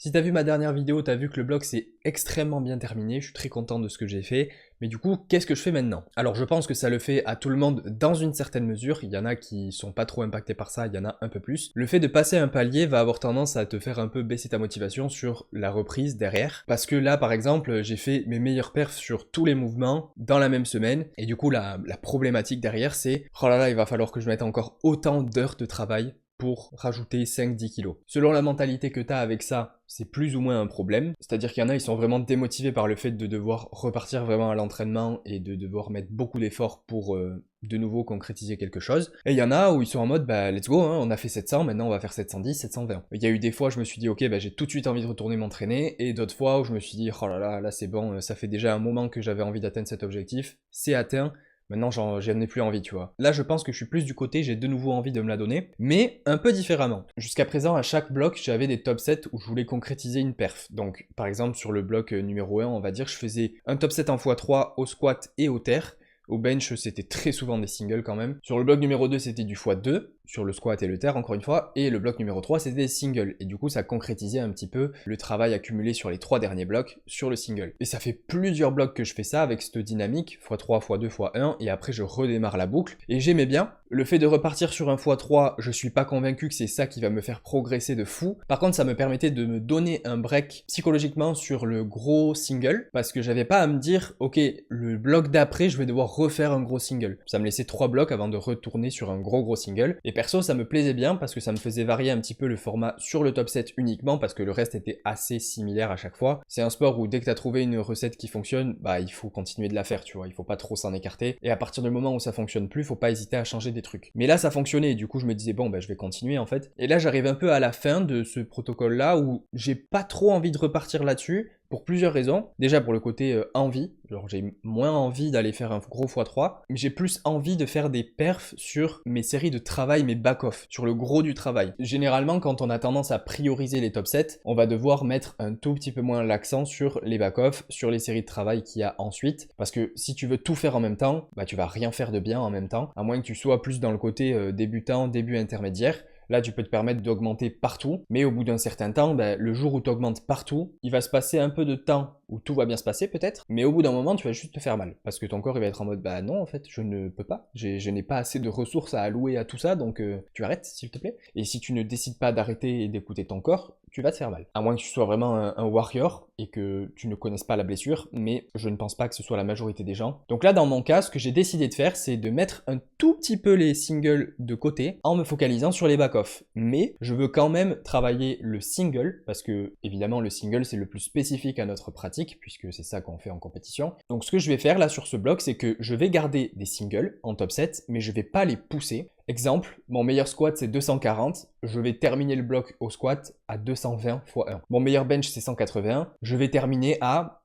Si t'as vu ma dernière vidéo, t'as vu que le bloc c'est extrêmement bien terminé, je suis très content de ce que j'ai fait, mais du coup, qu'est-ce que je fais maintenant? Alors je pense que ça le fait à tout le monde dans une certaine mesure, il y en a qui sont pas trop impactés par ça, il y en a un peu plus. Le fait de passer un palier va avoir tendance à te faire un peu baisser ta motivation sur la reprise derrière, parce que là par exemple, j'ai fait mes meilleurs perfs sur tous les mouvements dans la même semaine, et du coup la problématique derrière c'est, oh là là, il va falloir que je mette encore autant d'heures de travail pour rajouter 5-10 kilos. Selon la mentalité que tu as avec ça, c'est plus ou moins un problème. C'est-à-dire qu'il y en a, ils sont vraiment démotivés par le fait de devoir repartir vraiment à l'entraînement et de devoir mettre beaucoup d'efforts pour de nouveau concrétiser quelque chose. Et il y en a où ils sont en mode, bah let's go, hein, on a fait 700, maintenant on va faire 710, 720. Il y a eu des fois où je me suis dit, ok, bah j'ai tout de suite envie de retourner m'entraîner, et d'autres fois où je me suis dit, oh là là, là c'est bon, ça fait déjà un moment que j'avais envie d'atteindre cet objectif, c'est atteint. Maintenant, j'en ai plus envie, tu vois. Là, je pense que je suis plus du côté, j'ai de nouveau envie de me la donner, mais un peu différemment. Jusqu'à présent, à chaque bloc, j'avais des top 7 où je voulais concrétiser une perf. Donc, par exemple, sur le bloc numéro 1, on va dire, je faisais un top 7 en x3 au squat et au terre. Au bench, c'était très souvent des singles quand même. Sur le bloc numéro 2, c'était du x2, sur le squat et le terre encore une fois. Et le bloc numéro 3, c'était des singles. Et du coup, ça concrétisait un petit peu le travail accumulé sur les 3 derniers blocs sur le single. Et ça fait plusieurs blocs que je fais ça avec cette dynamique, x3, x2, x1, et après je redémarre la boucle. Et j'aimais bien. Le fait de repartir sur un x3, je suis pas convaincu que c'est ça qui va me faire progresser de fou. Par contre, ça me permettait de me donner un break psychologiquement sur le gros single, parce que j'avais pas à me dire, ok, le bloc d'après, je vais devoir refaire un gros single. Ça me laissait 3 blocs avant de retourner sur un gros single. Et perso, ça me plaisait bien parce que ça me faisait varier un petit peu le format sur le top 7 uniquement, parce que le reste était assez similaire à chaque fois. C'est un sport où dès que t'as trouvé une recette qui fonctionne, bah il faut continuer de la faire, tu vois, il faut pas trop s'en écarter. Et à partir du moment où ça fonctionne plus, faut pas hésiter à changer des trucs. Mais là, ça fonctionnait, et du coup, je me disais, bon, bah je vais continuer en fait. Et là, j'arrive un peu à la fin de ce protocole-là où j'ai pas trop envie de repartir là-dessus. Pour plusieurs raisons. Déjà pour le côté envie, genre j'ai moins envie d'aller faire un gros x3, mais j'ai plus envie de faire des perfs sur mes séries de travail, mes back-off, sur le gros du travail. Généralement, quand on a tendance à prioriser les top 7, on va devoir mettre un tout petit peu moins l'accent sur les back-off, sur les séries de travail qu'il y a ensuite, parce que si tu veux tout faire en même temps, bah tu vas rien faire de bien en même temps, à moins que tu sois plus dans le côté débutant, début intermédiaire. Là, tu peux te permettre d'augmenter partout, mais au bout d'un certain temps, le jour où tu augmentes partout, il va se passer un peu de temps où tout va bien se passer peut-être, mais au bout d'un moment, tu vas juste te faire mal, parce que ton corps il va être en mode, bah non, en fait, je ne peux pas, je n'ai pas assez de ressources à allouer à tout ça, donc tu arrêtes, s'il te plaît. Et si tu ne décides pas d'arrêter et d'écouter ton corps, tu vas te faire mal. À moins que tu sois vraiment un warrior et que tu ne connaisses pas la blessure, mais je ne pense pas que ce soit la majorité des gens. Donc là, dans mon cas, ce que j'ai décidé de faire, c'est de mettre un tout petit peu les singles de côté en me focalisant sur les back-off. Mais je veux quand même travailler le single, parce que évidemment le single c'est le plus spécifique à notre pratique, puisque c'est ça qu'on fait en compétition. Donc ce que je vais faire là sur ce bloc, c'est que je vais garder des singles en top 7, mais je vais pas les pousser. Exemple, mon meilleur squat c'est 240, je vais terminer le bloc au squat à 220 x 1. Mon meilleur bench c'est 180, je vais terminer à...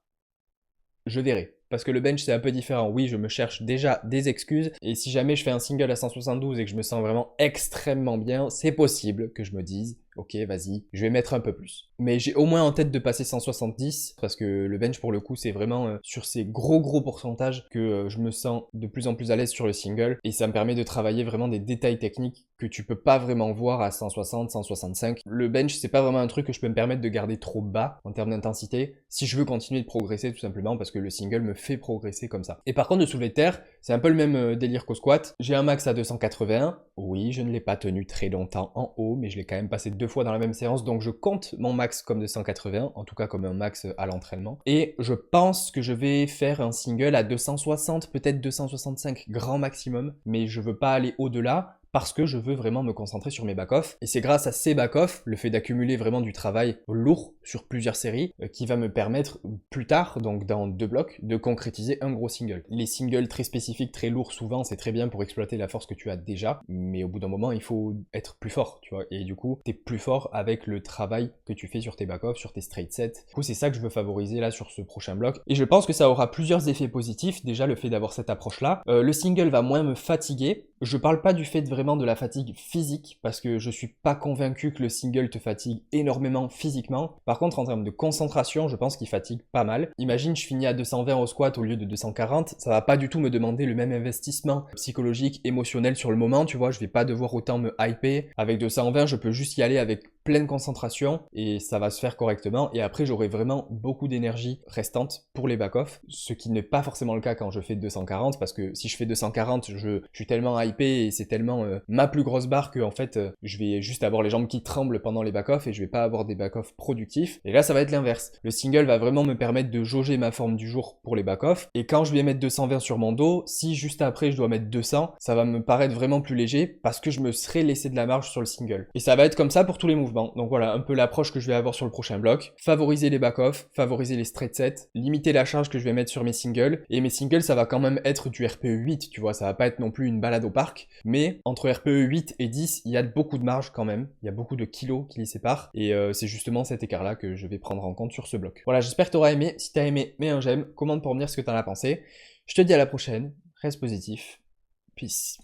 je verrai. Parce que le bench c'est un peu différent, oui je me cherche déjà des excuses, et si jamais je fais un single à 172 et que je me sens vraiment extrêmement bien, c'est possible que je me dise, ok vas-y, je vais mettre un peu plus. Mais j'ai au moins en tête de passer 170, parce que le bench pour le coup c'est vraiment sur ces gros pourcentages que je me sens de plus en plus à l'aise sur le single, et ça me permet de travailler vraiment des détails techniques que tu peux pas vraiment voir à 160, 165. Le bench c'est pas vraiment un truc que je peux me permettre de garder trop bas en termes d'intensité, si je veux continuer de progresser tout simplement, parce que le single me fait progresser comme ça. Et par contre, de soulever de terre, c'est un peu le même délire qu'au squat. J'ai un max à 281. Oui, je ne l'ai pas tenu très longtemps en haut, mais je l'ai quand même passé 2 fois dans la même séance, donc je compte mon max comme 281, en tout cas comme un max à l'entraînement. Et je pense que je vais faire un single à 260, peut-être 265, grand maximum, mais je veux pas aller au-delà, parce que je veux vraiment me concentrer sur mes back-off. Et c'est grâce à ces back-off, le fait d'accumuler vraiment du travail lourd sur plusieurs séries, qui va me permettre plus tard, donc dans 2 blocs, de concrétiser un gros single. Les singles très spécifiques, très lourds, souvent, c'est très bien pour exploiter la force que tu as déjà, mais au bout d'un moment, il faut être plus fort, tu vois. Et du coup, t'es plus fort avec le travail que tu fais sur tes back-off, sur tes straight sets. Du coup, c'est ça que je veux favoriser là sur ce prochain bloc. Et je pense que ça aura plusieurs effets positifs. Déjà, le fait d'avoir cette approche-là. Le single va moins me fatiguer. Je parle pas du fait de vraiment de la fatigue physique, parce que je suis pas convaincu que le single te fatigue énormément physiquement. Par contre, en termes de concentration, je pense qu'il fatigue pas mal. Imagine, je finis à 220 au squat au lieu de 240, ça va pas du tout me demander le même investissement psychologique, émotionnel sur le moment, tu vois, je vais pas devoir autant me hyper. Avec 220, je peux juste y aller avec pleine concentration et ça va se faire correctement. Et après, j'aurai vraiment beaucoup d'énergie restante pour les back-off, ce qui n'est pas forcément le cas quand je fais 240, parce que si je fais 240, je suis tellement hypé et c'est tellement ma plus grosse barre que en fait, je vais juste avoir les jambes qui tremblent pendant les back-off et je vais pas avoir des back-off productifs. Et là, ça va être l'inverse. Le single va vraiment me permettre de jauger ma forme du jour pour les back-off. Et quand je vais mettre 220 sur mon dos, si juste après je dois mettre 200, ça va me paraître vraiment plus léger parce que je me serais laissé de la marge sur le single. Et ça va être comme ça pour tous les mouvements. Donc voilà, un peu l'approche que je vais avoir sur le prochain bloc. Favoriser les back-off, favoriser les straight sets, limiter la charge que je vais mettre sur mes singles. Et mes singles, ça va quand même être du RPE 8, tu vois, ça va pas être non plus une balade au parc. Mais entre RPE 8 et 10, il y a beaucoup de marge quand même. Il y a beaucoup de kilos qui les séparent. Et c'est justement cet écart-là que je vais prendre en compte sur ce bloc. Voilà, j'espère que t'auras aimé. Si t'as aimé, mets un j'aime, commente pour me dire ce que t'en as pensé. Je te dis à la prochaine, reste positif. Peace.